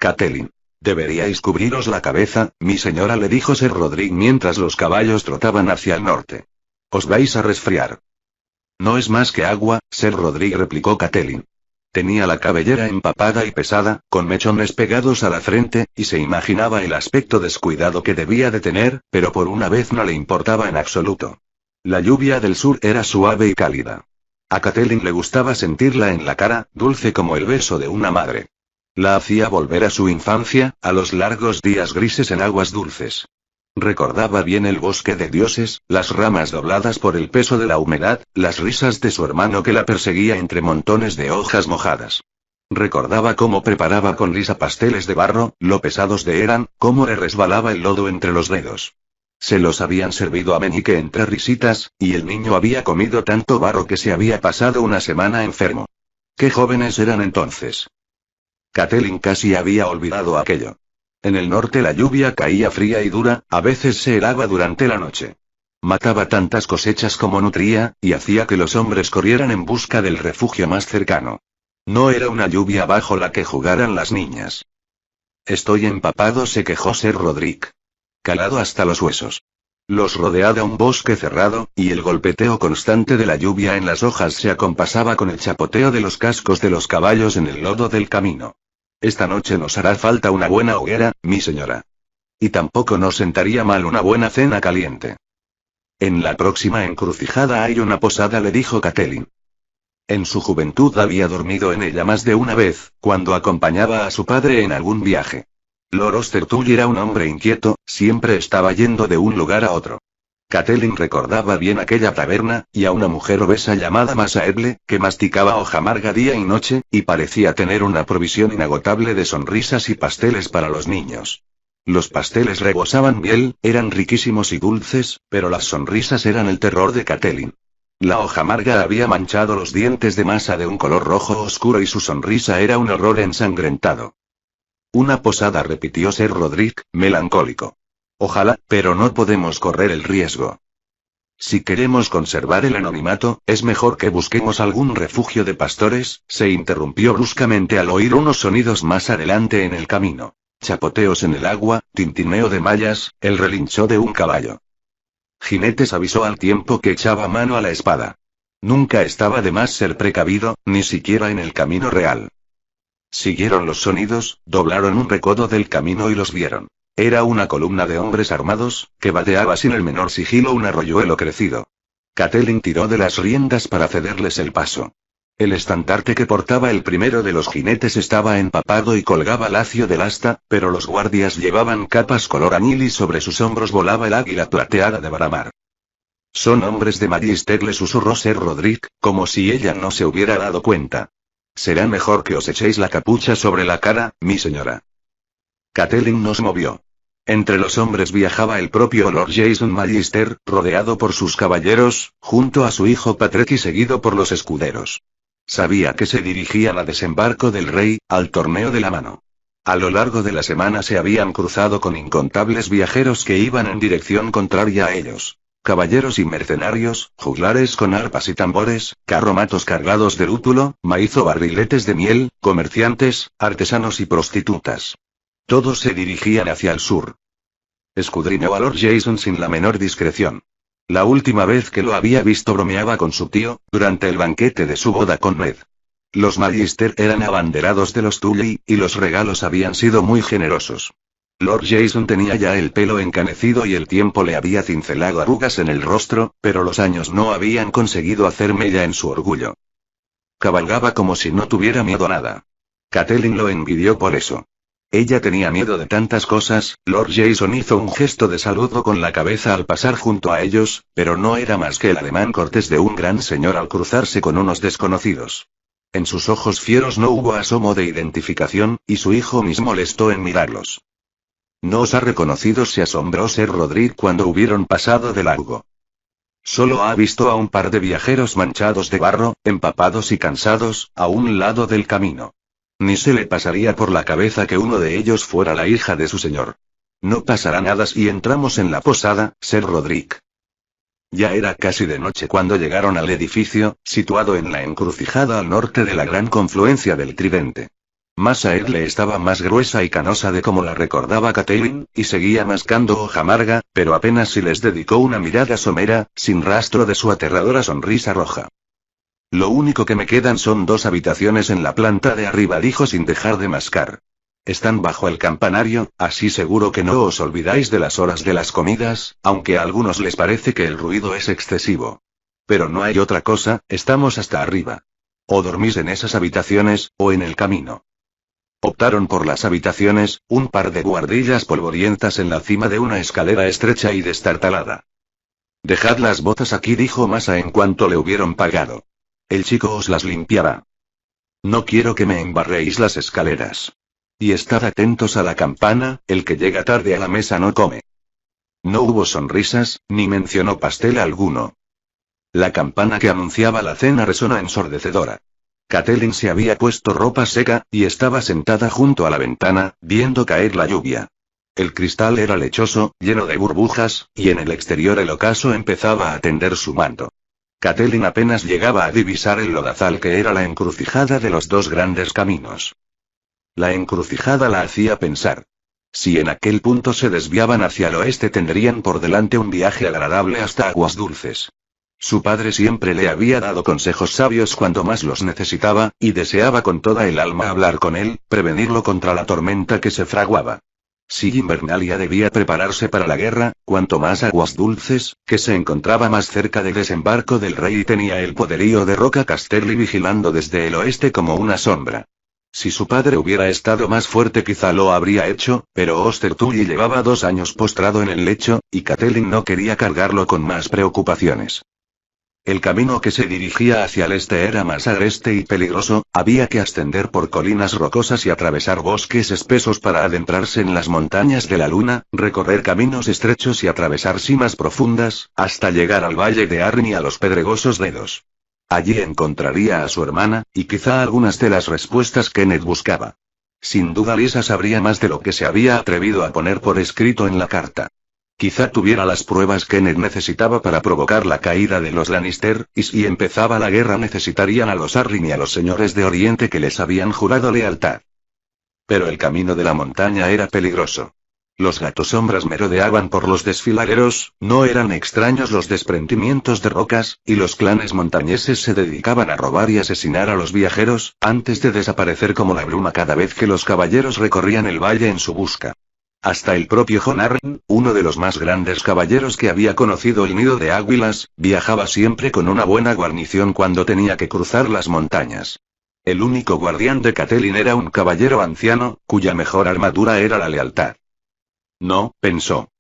Catelyn. Deberíais cubriros la cabeza, mi señora, le dijo Ser Roderick mientras los caballos trotaban hacia el norte. Os vais a resfriar. No es más que agua, Ser Roderick, replicó Catelyn. Tenía la cabellera empapada y pesada, con mechones pegados a la frente, y se imaginaba el aspecto descuidado que debía de tener, pero por una vez no le importaba en absoluto. La lluvia del sur era suave y cálida. A Catelyn le gustaba sentirla en la cara, dulce como el beso de una madre. La hacía volver a su infancia, a los largos días grises en aguas dulces. Recordaba bien el bosque de dioses, las ramas dobladas por el peso de la humedad, las risas de su hermano que la perseguía entre montones de hojas mojadas. Recordaba cómo preparaba con Lisa pasteles de barro, lo pesados de eran, cómo le resbalaba el lodo entre los dedos. Se los habían servido a Meñique entre risitas, y el niño había comido tanto barro que se había pasado una semana enfermo. ¡Qué jóvenes eran entonces! Catelyn casi había olvidado aquello. En el norte la lluvia caía fría y dura, a veces se helaba durante la noche. Mataba tantas cosechas como nutría, y hacía que los hombres corrieran en busca del refugio más cercano. No era una lluvia bajo la que jugaran las niñas. Estoy empapado, se quejó Ser Roderick. Calado hasta los huesos. Los rodeaba un bosque cerrado, y el golpeteo constante de la lluvia en las hojas se acompasaba con el chapoteo de los cascos de los caballos en el lodo del camino. Esta noche nos hará falta una buena hoguera, mi señora. Y tampoco nos sentaría mal una buena cena caliente. En la próxima encrucijada hay una posada, le dijo Catelyn. En su juventud había dormido en ella más de una vez, cuando acompañaba a su padre en algún viaje. Lord Ostertull era un hombre inquieto, siempre estaba yendo de un lugar a otro. Catelyn recordaba bien aquella taberna, y a una mujer obesa llamada Masaeble, que masticaba hoja amarga día y noche, y parecía tener una provisión inagotable de sonrisas y pasteles para los niños. Los pasteles rebosaban miel, eran riquísimos y dulces, pero las sonrisas eran el terror de Catelyn. La hoja amarga había manchado los dientes de masa de un color rojo oscuro y su sonrisa era un horror ensangrentado. Una posada, repitió Ser Roderick, melancólico. Ojalá, pero no podemos correr el riesgo. Si queremos conservar el anonimato, es mejor que busquemos algún refugio de pastores, se interrumpió bruscamente al oír unos sonidos más adelante en el camino. Chapoteos en el agua, tintineo de mallas, el relincho de un caballo. Jinetes, avisó al tiempo que echaba mano a la espada. Nunca estaba de más ser precavido, ni siquiera en el camino real. Siguieron los sonidos, doblaron un recodo del camino y los vieron. Era una columna de hombres armados, que vadeaba sin el menor sigilo un arroyuelo crecido. Catelyn tiró de las riendas para cederles el paso. El estandarte que portaba el primero de los jinetes estaba empapado y colgaba lacio del asta, pero los guardias llevaban capas color añil y sobre sus hombros volaba el águila plateada de Varamar. Son hombres de Magister, le susurró Ser Roderick, como si ella no se hubiera dado cuenta. Será mejor que os echéis la capucha sobre la cara, mi señora. Catelyn nos movió. Entre los hombres viajaba el propio Lord Jason Magister, rodeado por sus caballeros, junto a su hijo Patrick y seguido por los escuderos. Sabía que se dirigían a desembarco del rey, al torneo de la mano. A lo largo de la semana se habían cruzado con incontables viajeros que iban en dirección contraria a ellos. Caballeros y mercenarios, juglares con arpas y tambores, carromatos cargados de rútulo, maíz o barriletes de miel, comerciantes, artesanos y prostitutas. Todos se dirigían hacia el sur. Escudriñó a Lord Jason sin la menor discreción. La última vez que lo había visto bromeaba con su tío, durante el banquete de su boda con Ned. Los Magister eran abanderados de los Tully, y los regalos habían sido muy generosos. Lord Jason tenía ya el pelo encanecido y el tiempo le había cincelado arrugas en el rostro, pero los años no habían conseguido hacer mella en su orgullo. Cabalgaba como si no tuviera miedo a nada. Catelyn lo envidió por eso. Ella tenía miedo de tantas cosas. Lord Jason hizo un gesto de saludo con la cabeza al pasar junto a ellos, pero no era más que el ademán cortés de un gran señor al cruzarse con unos desconocidos. En sus ojos fieros no hubo asomo de identificación, y su hijo mismo molestó en mirarlos. ¿No os ha reconocido?, se asombró Ser Roderick cuando hubieron pasado de largo. Solo ha visto a un par de viajeros manchados de barro, empapados y cansados, a un lado del camino. Ni se le pasaría por la cabeza que uno de ellos fuera la hija de su señor. No pasará nada si entramos en la posada, Ser Roderick. Ya era casi de noche cuando llegaron al edificio, situado en la encrucijada al norte de la gran confluencia del Tridente. Masa Edle estaba más gruesa y canosa de como la recordaba Catelyn, y seguía mascando hoja amarga, pero apenas si les dedicó una mirada somera, sin rastro de su aterradora sonrisa roja. Lo único que me quedan son 2 habitaciones en la planta de arriba, dijo sin dejar de mascar. Están bajo el campanario, así seguro que no os olvidáis de las horas de las comidas, aunque a algunos les parece que el ruido es excesivo. Pero no hay otra cosa, estamos hasta arriba. O dormís en esas habitaciones, o en el camino. Optaron por las habitaciones, un par de guardillas polvorientas en la cima de una escalera estrecha y destartalada. Dejad las botas aquí, dijo Masa en cuanto le hubieron pagado. El chico os las limpiará. No quiero que me embarréis las escaleras. Y estad atentos a la campana, el que llega tarde a la mesa no come. No hubo sonrisas, ni mencionó pastel alguno. La campana que anunciaba la cena resonó ensordecedora. Catelyn se había puesto ropa seca, y estaba sentada junto a la ventana, viendo caer la lluvia. El cristal era lechoso, lleno de burbujas, y en el exterior el ocaso empezaba a tender su manto. Catelyn apenas llegaba a divisar el lodazal que era la encrucijada de los 2 grandes caminos. La encrucijada la hacía pensar. Si en aquel punto se desviaban hacia el oeste tendrían por delante un viaje agradable hasta Aguas Dulces. Su padre siempre le había dado consejos sabios cuando más los necesitaba, y deseaba con toda el alma hablar con él, prevenirlo contra la tormenta que se fraguaba. Si Invernalia debía prepararse para la guerra, cuanto más Aguas Dulces, que se encontraba más cerca del desembarco del rey y tenía el poderío de Roca Casterly vigilando desde el oeste como una sombra. Si su padre hubiera estado más fuerte quizá lo habría hecho, pero Oster Tully llevaba 2 años postrado en el lecho, y Catelyn no quería cargarlo con más preocupaciones. El camino que se dirigía hacia el este era más agreste y peligroso, había que ascender por colinas rocosas y atravesar bosques espesos para adentrarse en las montañas de la luna, recorrer caminos estrechos y atravesar simas profundas, hasta llegar al valle de Arryn y a los pedregosos dedos. Allí encontraría a su hermana, y quizá algunas de las respuestas que Ned buscaba. Sin duda Lysa sabría más de lo que se había atrevido a poner por escrito en la carta. Quizá tuviera las pruebas que Ned necesitaba para provocar la caída de los Lannister, y si empezaba la guerra necesitarían a los Arryn y a los señores de Oriente que les habían jurado lealtad. Pero el camino de la montaña era peligroso. Los gatosombras merodeaban por los desfiladeros, no eran extraños los desprendimientos de rocas, y los clanes montañeses se dedicaban a robar y asesinar a los viajeros, antes de desaparecer como la bruma cada vez que los caballeros recorrían el valle en su busca. Hasta el propio Jon Arryn, uno de los más grandes caballeros que había conocido el nido de águilas, viajaba siempre con una buena guarnición cuando tenía que cruzar las montañas. El único guardián de Catelyn era un caballero anciano, cuya mejor armadura era la lealtad. No, pensó.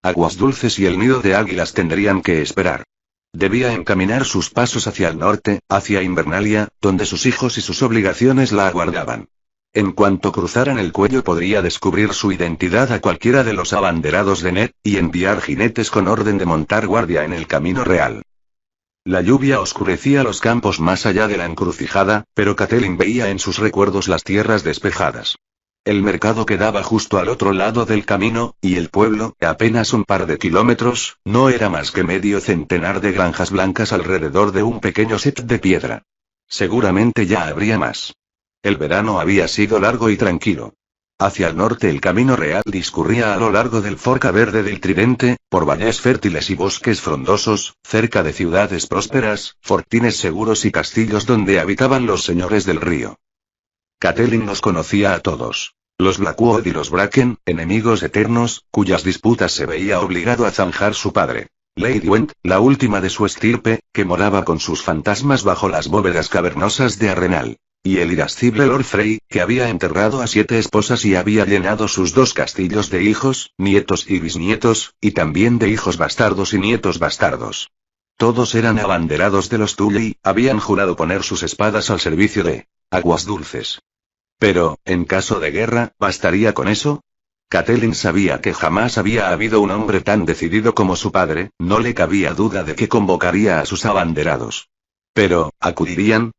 Aguas Dulces y el nido de águilas tendrían que esperar. Debía encaminar sus pasos hacia el norte, hacia Invernalia, donde sus hijos y sus obligaciones la aguardaban. En cuanto cruzaran el cuello podría descubrir su identidad a cualquiera de los abanderados de Ned, y enviar jinetes con orden de montar guardia en el camino real. La lluvia oscurecía los campos más allá de la encrucijada, pero Catelyn veía en sus recuerdos las tierras despejadas. El mercado quedaba justo al otro lado del camino, y el pueblo, a apenas un par de kilómetros, no era más que medio centenar de granjas blancas alrededor de un pequeño set de piedra. Seguramente ya habría más. El verano había sido largo y tranquilo. Hacia el norte el camino real discurría a lo largo del Forca Verde del Tridente, por valles fértiles y bosques frondosos, cerca de ciudades prósperas, fortines seguros y castillos donde habitaban los señores del río. Catelyn los conocía a todos. Los Blackwood y los Bracken, enemigos eternos, cuyas disputas se veía obligado a zanjar su padre. Lady Went, la última de su estirpe, que moraba con sus fantasmas bajo las bóvedas cavernosas de Arrenal. Y el irascible Lord Frey, que había enterrado a 7 esposas y había llenado sus 2 castillos de hijos, nietos y bisnietos, y también de hijos bastardos y nietos bastardos. Todos eran abanderados de los Tully, habían jurado poner sus espadas al servicio de Aguas Dulces. Pero, en caso de guerra, ¿bastaría con eso? Catelyn sabía que jamás había habido un hombre tan decidido como su padre, no le cabía duda de que convocaría a sus abanderados. Pero, ¿acudirían?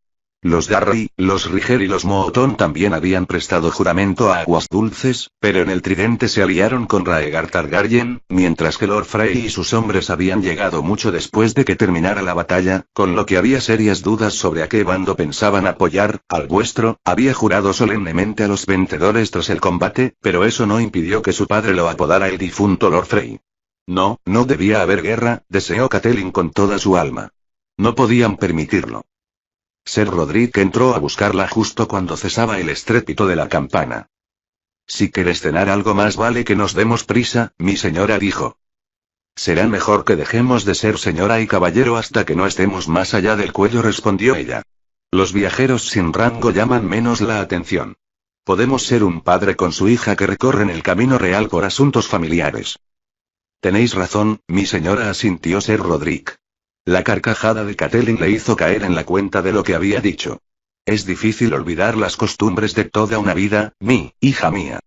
Los Darry, los Riger y los Mootón también habían prestado juramento a Aguas Dulces, pero en el Tridente se aliaron con Raegar Targaryen, mientras que Lord Frey y sus hombres habían llegado mucho después de que terminara la batalla, con lo que había serias dudas sobre a qué bando pensaban apoyar. Al vuestro, había jurado solemnemente a los vencedores tras el combate, pero eso no impidió que su padre lo apodara el difunto Lord Frey. No, no debía haber guerra, deseó Catelyn con toda su alma. No podían permitirlo. Ser Roderick entró a buscarla justo cuando cesaba el estrépito de la campana. Si quieres cenar algo más vale que nos demos prisa, mi señora dijo. Será mejor que dejemos de ser señora y caballero hasta que no estemos más allá del cuello, respondió ella. Los viajeros sin rango llaman menos la atención. Podemos ser un padre con su hija que recorren el camino real por asuntos familiares. Tenéis razón, mi señora, asintió Ser Roderick. La carcajada de Catelyn le hizo caer en la cuenta de lo que había dicho. Es difícil olvidar las costumbres de toda una vida, mi hija mía.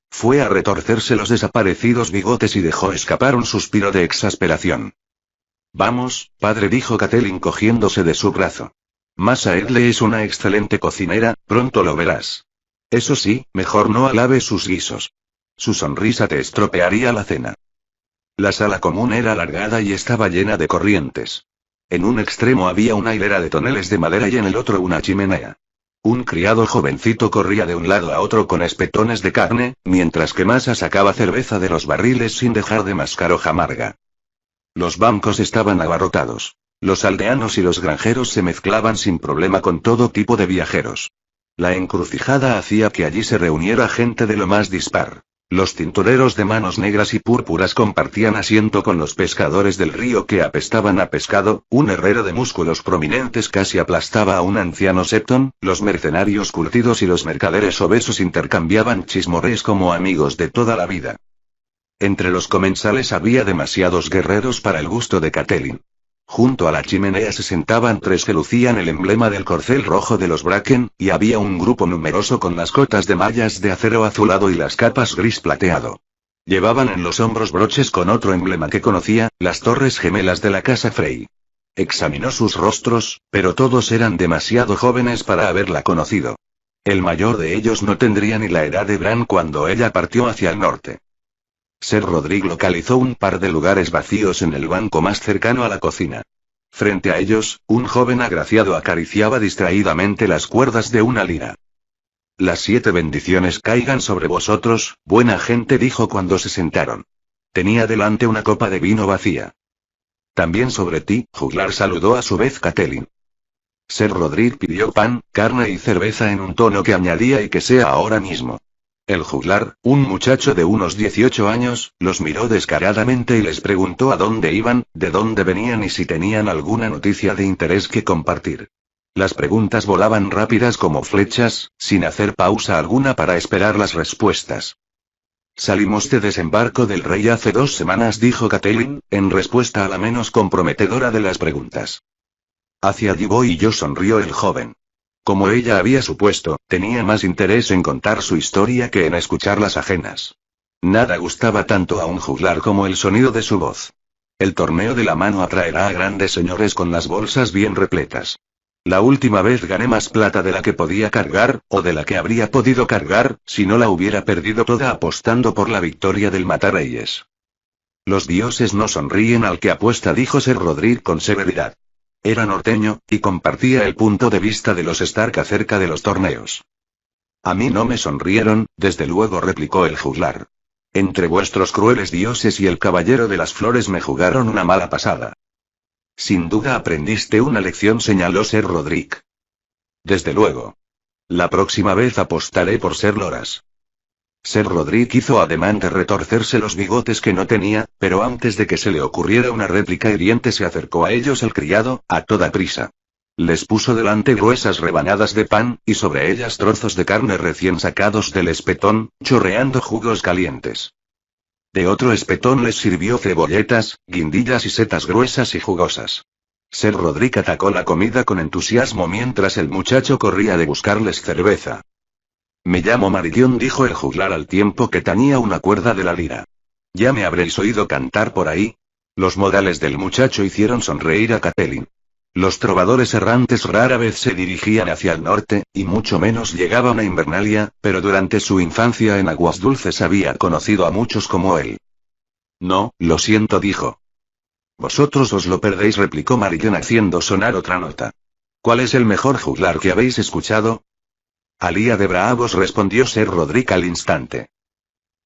Fue a retorcerse los desaparecidos bigotes y dejó escapar un suspiro de exasperación. Vamos, padre, dijo Catelyn cogiéndose de su brazo. Masa Edle es una excelente cocinera, pronto lo verás. Eso sí, mejor no alabe sus guisos. Su sonrisa te estropearía la cena. La sala común era alargada y estaba llena de corrientes. En un extremo había una hilera de toneles de madera y en el otro una chimenea. Un criado jovencito corría de un lado a otro con espetones de carne, mientras que Masa sacaba cerveza de los barriles sin dejar de mascar hoja amarga. Los bancos estaban abarrotados. Los aldeanos y los granjeros se mezclaban sin problema con todo tipo de viajeros. La encrucijada hacía que allí se reuniera gente de lo más dispar. Los tintoreros de manos negras y púrpuras compartían asiento con los pescadores del río que apestaban a pescado, un herrero de músculos prominentes casi aplastaba a un anciano septon, los mercenarios curtidos y los mercaderes obesos intercambiaban chismorreos como amigos de toda la vida. Entre los comensales había demasiados guerreros para el gusto de Catelyn. Junto a la chimenea se sentaban tres que lucían el emblema del corcel rojo de los Bracken, y había un grupo numeroso con las cotas de mallas de acero azulado y las capas gris plateado. Llevaban en los hombros broches con otro emblema que conocía, las torres gemelas de la casa Frey. Examinó sus rostros, pero todos eran demasiado jóvenes para haberla conocido. El mayor de ellos no tendría ni la edad de Bran cuando ella partió hacia el norte. Ser Roderick localizó un par de lugares vacíos en el banco más cercano a la cocina. Frente a ellos, un joven agraciado acariciaba distraídamente las cuerdas de una lira. Las 7 bendiciones caigan sobre vosotros, buena gente, dijo cuando se sentaron. Tenía delante una copa de vino vacía. También sobre ti, juglar, saludó a su vez Catelyn. Ser Roderick pidió pan, carne y cerveza en un tono que añadía y que sea ahora mismo. El juglar, un muchacho de unos 18 años, los miró descaradamente y les preguntó a dónde iban, de dónde venían y si tenían alguna noticia de interés que compartir. Las preguntas volaban rápidas como flechas, sin hacer pausa alguna para esperar las respuestas. Salimos de desembarco del rey hace 2 semanas, dijo Catelyn, en respuesta a la menos comprometedora de las preguntas. Hacia allí voy yo, sonrió el joven. Como ella había supuesto, tenía más interés en contar su historia que en escuchar las ajenas. Nada gustaba tanto a un juglar como el sonido de su voz. El torneo de la mano atraerá a grandes señores con las bolsas bien repletas. La última vez gané más plata de la que podía cargar, o de la que habría podido cargar, si no la hubiera perdido toda apostando por la victoria del Matarreyes. Los dioses no sonríen al que apuesta, dijo Ser Roderick con severidad. Era norteño, y compartía el punto de vista de los Stark acerca de los torneos. A mí no me sonrieron, desde luego, replicó el juglar. Entre vuestros crueles dioses y el caballero de las flores me jugaron una mala pasada. Sin duda aprendiste una lección, señaló Ser Roderick. Desde luego. La próxima vez apostaré por Ser Loras. Ser Roderick hizo ademán de retorcerse los bigotes que no tenía, pero antes de que se le ocurriera una réplica hiriente se acercó a ellos el criado, a toda prisa. Les puso delante gruesas rebanadas de pan, y sobre ellas trozos de carne recién sacados del espetón, chorreando jugos calientes. De otro espetón les sirvió cebolletas, guindillas y setas gruesas y jugosas. Ser Roderick atacó la comida con entusiasmo mientras el muchacho corría de buscarles cerveza. Me llamo Maridión, dijo el juglar al tiempo que tañía una cuerda de la lira. Ya me habréis oído cantar por ahí. Los modales del muchacho hicieron sonreír a Catelyn. Los trovadores errantes rara vez se dirigían hacia el norte, y mucho menos llegaban a Invernalia, pero durante su infancia en Aguas Dulces había conocido a muchos como él. No, lo siento, dijo. Vosotros os lo perdéis, replicó Marion haciendo sonar otra nota. ¿Cuál es el mejor juglar que habéis escuchado? Alía de Bravos, respondió Ser Roderick al instante.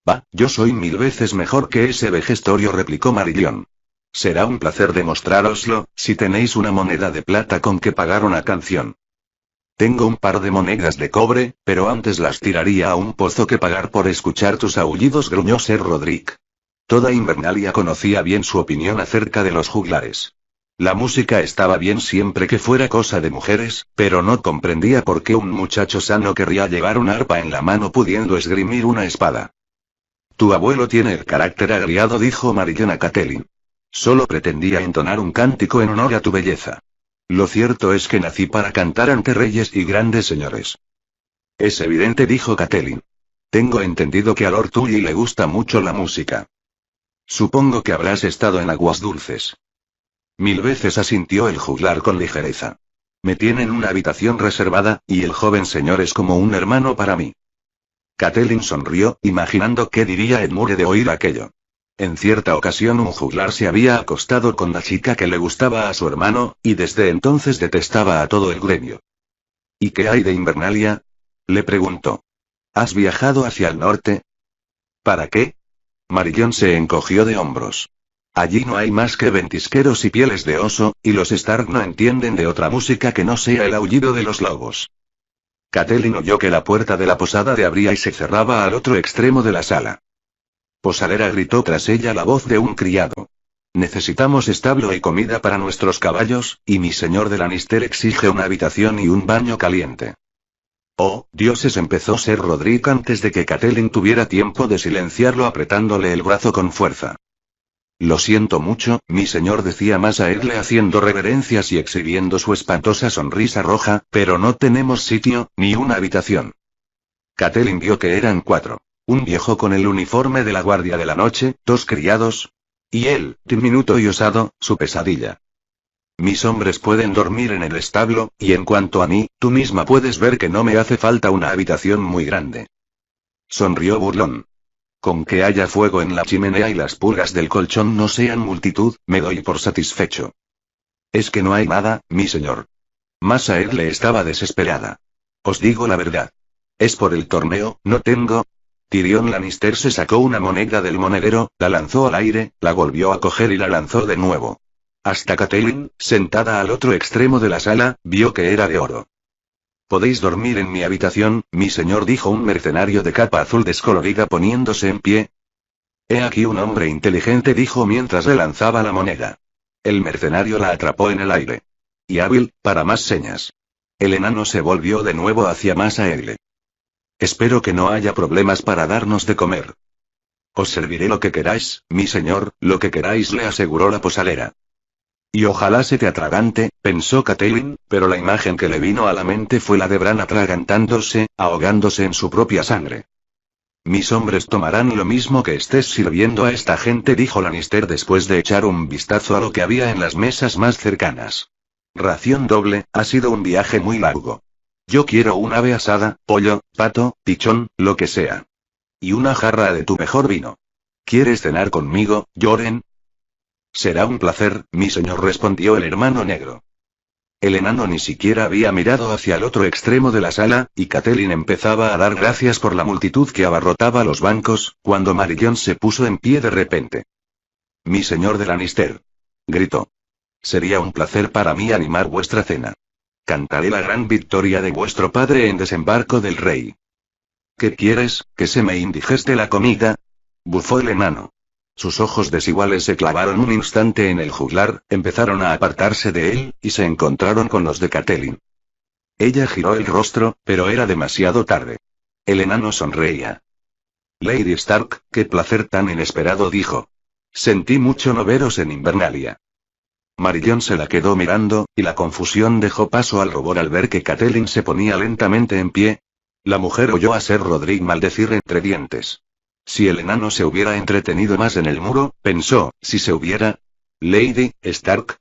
Bah, yo soy 1000 veces mejor que ese vejestorio, replicó Marion. Será un placer demostrároslo, si tenéis una moneda de plata con que pagar una canción. Tengo un par de monedas de cobre, pero antes las tiraría a un pozo que pagar por escuchar tus aullidos, gruñó Ser Roderick. Toda Invernalia conocía bien su opinión acerca de los juglares. La música estaba bien siempre que fuera cosa de mujeres, pero no comprendía por qué un muchacho sano querría llevar un arpa en la mano pudiendo esgrimir una espada. Tu abuelo tiene el carácter agriado, dijo Marion a Catelyn. Solo pretendía entonar un cántico en honor a tu belleza. Lo cierto es que nací para cantar ante reyes y grandes señores. Es evidente, dijo Catelyn. Tengo entendido que a Lord Tully le gusta mucho la música. Supongo que habrás estado en Aguas Dulces. 1000 veces, asintió el juglar con ligereza. Me tienen una habitación reservada, y el joven señor es como un hermano para mí. Catelyn sonrió, imaginando qué diría Edmure de oír aquello. En cierta ocasión un juglar se había acostado con la chica que le gustaba a su hermano, y desde entonces detestaba a todo el gremio. ¿Y qué hay de Invernalia? Le preguntó. ¿Has viajado hacia el norte? ¿Para qué? Marion se encogió de hombros. Allí no hay más que ventisqueros y pieles de oso, y los Stark no entienden de otra música que no sea el aullido de los lobos. Catelyn oyó que la puerta de la posada se abría y se cerraba al otro extremo de la sala. Posadera, gritó tras ella la voz de un criado. Necesitamos establo y comida para nuestros caballos, y mi señor de Lannister exige una habitación y un baño caliente. Oh, dioses, empezó Ser Roderick antes de que Catelyn tuviera tiempo de silenciarlo apretándole el brazo con fuerza. Lo siento mucho, mi señor, decía Masaegle haciendo reverencias y exhibiendo su espantosa sonrisa roja, pero no tenemos sitio, ni una habitación. Catelyn vio que eran 4. Un viejo con el uniforme de la Guardia de la Noche, 2 criados. Y él, diminuto y osado, su pesadilla. Mis hombres pueden dormir en el establo, y en cuanto a mí, tú misma puedes ver que no me hace falta una habitación muy grande. Sonrió burlón. Con que haya fuego en la chimenea y las pulgas del colchón no sean multitud, me doy por satisfecho. Es que no hay nada, mi señor. Masaegle estaba desesperada. Os digo la verdad. Es por el torneo, no tengo. Tyrion Lannister se sacó una moneda del monedero, la lanzó al aire, la volvió a coger y la lanzó de nuevo. Hasta Catelyn, sentada al otro extremo de la sala, vio que era de oro. Podéis dormir en mi habitación, mi señor, dijo un mercenario de capa azul descolorida poniéndose en pie. He aquí un hombre inteligente, dijo mientras le lanzaba la moneda. El mercenario la atrapó en el aire. Y hábil, para más señas. El enano se volvió de nuevo hacia Masaegle. Espero que no haya problemas para darnos de comer. Os serviré lo que queráis, mi señor, lo que queráis, le aseguró la posadera. Y ojalá se te atragante, pensó Catelyn, pero la imagen que le vino a la mente fue la de Bran atragantándose, ahogándose en su propia sangre. Mis hombres tomarán lo mismo que estés sirviendo a esta gente, dijo Lannister después de echar un vistazo a lo que había en las mesas más cercanas. Ración doble, ha sido un viaje muy largo. Yo quiero un ave asada, pollo, pato, pichón, lo que sea. Y una jarra de tu mejor vino. ¿Quieres cenar conmigo, Yoren? Será un placer, mi señor, respondió el hermano negro. El enano ni siquiera había mirado hacia el otro extremo de la sala, y Catelyn empezaba a dar gracias por la multitud que abarrotaba los bancos, cuando Marion se puso en pie de repente. Mi señor de Lannister. Gritó. Sería un placer para mí animar vuestra cena. Cantaré la gran victoria de vuestro padre en desembarco del rey. ¿Qué quieres, que se me indigeste la comida? Bufó el enano. Sus ojos desiguales se clavaron un instante en el juglar, empezaron a apartarse de él, y se encontraron con los de Catelyn. Ella giró el rostro, pero era demasiado tarde. El enano sonreía. Lady Stark, qué placer tan inesperado, dijo. Sentí mucho no veros en Invernalia. Marion se la quedó mirando, y la confusión dejó paso al rubor al ver que Catelyn se ponía lentamente en pie. La mujer oyó a Ser Roderick maldecir entre dientes. Si el enano se hubiera entretenido más en el muro, pensó, si se hubiera... Lady Stark.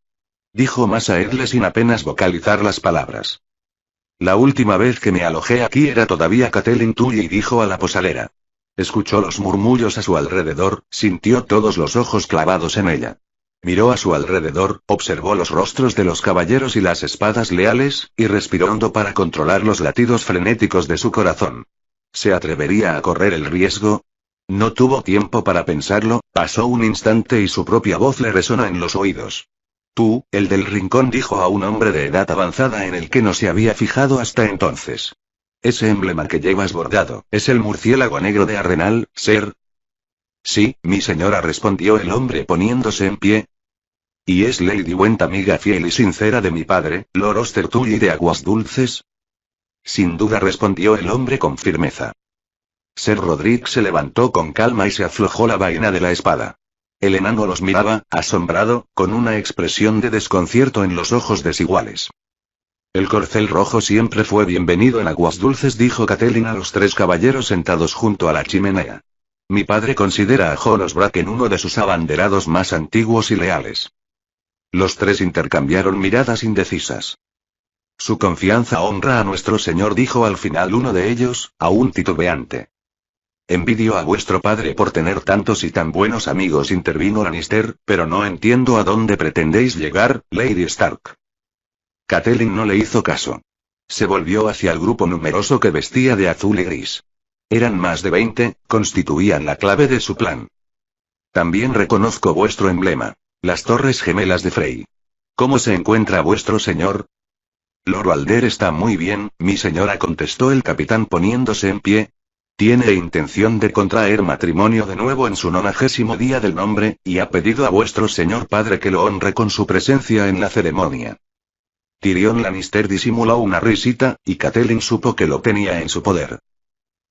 dijo Masa Edle sin apenas vocalizar las palabras. La última vez que me alojé aquí era todavía Catelyn Tully, dijo a la posadera. Escuchó los murmullos a su alrededor, sintió todos los ojos clavados en ella. Miró a su alrededor, observó los rostros de los caballeros y las espadas leales, y respiró hondo para controlar los latidos frenéticos de su corazón. ¿Se atrevería a correr el riesgo? No tuvo tiempo para pensarlo, pasó un instante y su propia voz le resonó en los oídos. Tú, el del rincón, dijo a un hombre de edad avanzada en el que no se había fijado hasta entonces. Ese emblema que llevas bordado, ¿es el murciélago negro de Arrenal, ser? Sí, mi señora, respondió el hombre poniéndose en pie. ¿Y es Lady Went, amiga fiel y sincera de mi padre, Lord Oster Tully de Aguas Dulces? Sin duda, respondió el hombre con firmeza. Ser Roderick se levantó con calma y se aflojó la vaina de la espada. El enano los miraba, asombrado, con una expresión de desconcierto en los ojos desiguales. El corcel rojo siempre fue bienvenido en Aguas Dulces, dijo Catelyn a los tres caballeros sentados junto a la chimenea. Mi padre considera a Holos Bracken uno de sus abanderados más antiguos y leales. Los tres intercambiaron miradas indecisas. Su confianza honra a nuestro señor, dijo al final uno de ellos, aún titubeante. Envidio a vuestro padre por tener tantos y tan buenos amigos, intervino Lannister, pero no entiendo a dónde pretendéis llegar, Lady Stark. Catelyn no le hizo caso. Se volvió hacia el grupo numeroso que vestía de azul y gris. Eran más de 20, constituían la clave de su plan. También reconozco vuestro emblema. Las torres gemelas de Frey. ¿Cómo se encuentra vuestro señor? Lord Valder está muy bien, mi señora, contestó el capitán poniéndose en pie. Tiene intención de contraer matrimonio de nuevo en su 90º día del nombre, y ha pedido a vuestro señor padre que lo honre con su presencia en la ceremonia. Tyrion Lannister disimuló una risita, y Catelyn supo que lo tenía en su poder.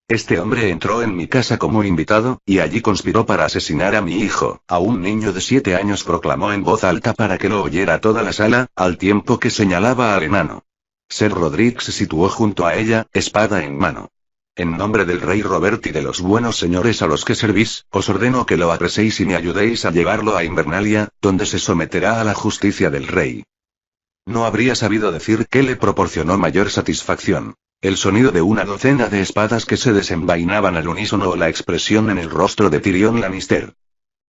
Este hombre entró en mi casa como invitado, y allí conspiró para asesinar a mi hijo, a un niño de 7 años, proclamó en voz alta para que lo oyera toda la sala, al tiempo que señalaba al enano. Ser Roderick se situó junto a ella, espada en mano. En nombre del rey Robert y de los buenos señores a los que servís, os ordeno que lo apreséis y me ayudéis a llevarlo a Invernalia, donde se someterá a la justicia del rey. No habría sabido decir qué le proporcionó mayor satisfacción. El sonido de una docena de espadas que se desenvainaban al unísono o la expresión en el rostro de Tyrion Lannister.